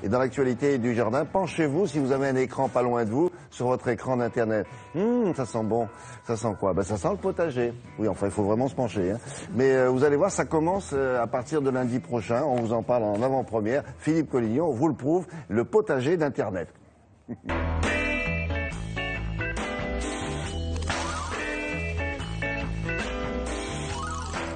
Et dans l'actualité du jardin, penchez-vous si vous avez un écran pas loin de vous, sur votre écran d'internet. Ça sent bon. Ça sent quoi? Ça sent le potager. Oui, enfin, il faut vraiment se pencher. Mais vous allez voir, ça commence à partir de lundi prochain. On vous en parle en avant-première. Philippe Collignon vous le prouve, le potager d'internet.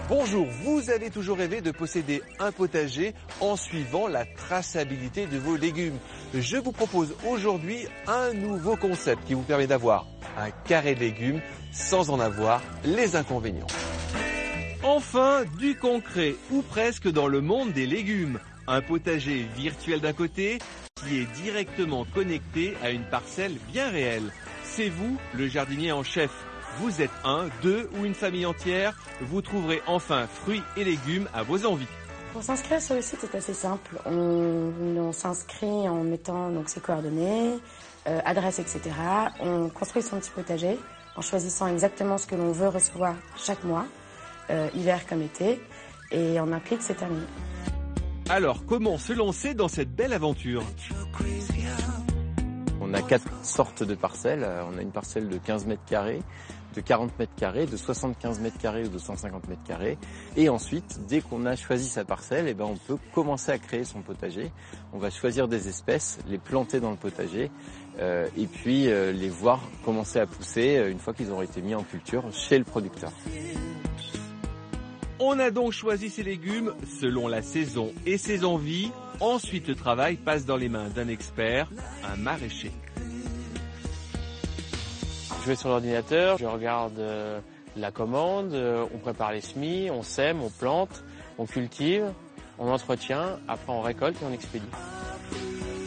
Bonjour, vous avez toujours rêvé de posséder un potager en suivant la traçabilité de vos légumes. Je vous propose aujourd'hui un nouveau concept qui vous permet d'avoir un carré de légumes sans en avoir les inconvénients. Enfin, du concret ou presque dans le monde des légumes. Un potager virtuel d'un côté qui est directement connecté à une parcelle bien réelle. C'est vous, le jardinier en chef. Vous êtes un, deux ou une famille entière, vous trouverez enfin fruits et légumes à vos envies. Pour s'inscrire sur le site, c'est assez simple. On s'inscrit en mettant donc ses coordonnées, adresse, etc. On construit son petit potager en choisissant exactement ce que l'on veut recevoir chaque mois, hiver comme été, et en un clic, c'est terminé. Alors, comment se lancer dans cette belle aventure ? On a 4 sortes de parcelles. On a une parcelle de 15 mètres carrés, de 40 mètres carrés, de 75 mètres carrés ou de 150 mètres carrés. Et ensuite, dès qu'on a choisi sa parcelle, on peut commencer à créer son potager. On va choisir des espèces, les planter dans le potager et puis les voir commencer à pousser une fois qu'ils auront été mis en culture chez le producteur. On a donc choisi ses légumes selon la saison et ses envies. Ensuite, le travail passe dans les mains d'un expert, un maraîcher. Je vais sur l'ordinateur, je regarde la commande, on prépare les semis, on sème, on plante, on cultive, on entretient, après on récolte et on expédie.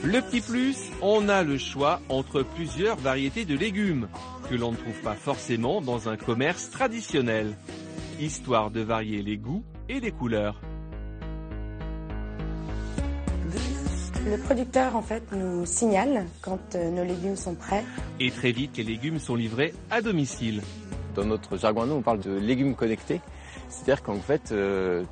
Le petit plus, on a le choix entre plusieurs variétés de légumes que l'on ne trouve pas forcément dans un commerce traditionnel, histoire de varier les goûts et les couleurs. Le producteur, en fait, nous signale quand nos légumes sont prêts. Et très vite, les légumes sont livrés à domicile. Dans notre jargon, nous, on parle de légumes connectés. C'est-à-dire qu'en fait,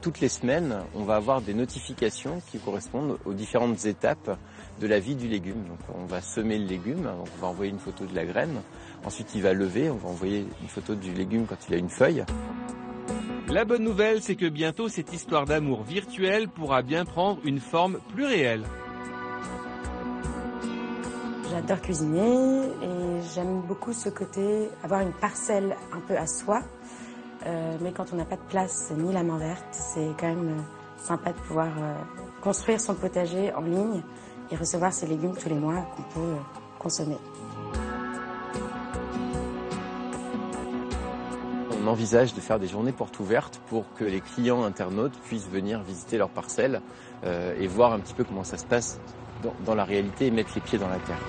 toutes les semaines, on va avoir des notifications qui correspondent aux différentes étapes de la vie du légume. Donc, on va semer le légume, donc on va envoyer une photo de la graine. Ensuite, il va lever, on va envoyer une photo du légume quand il a une feuille. La bonne nouvelle, c'est que bientôt, cette histoire d'amour virtuel pourra bien prendre une forme plus réelle. J'adore cuisiner et j'aime beaucoup ce côté, avoir une parcelle un peu à soi. Mais quand on n'a pas de place ni la main verte, c'est quand même sympa de pouvoir construire son potager en ligne et recevoir ses légumes tous les mois qu'on peut consommer. On envisage de faire des journées portes ouvertes pour que les clients internautes puissent venir visiter leur parcelle et voir un petit peu comment ça se passe dans la réalité et mettre les pieds dans la terre.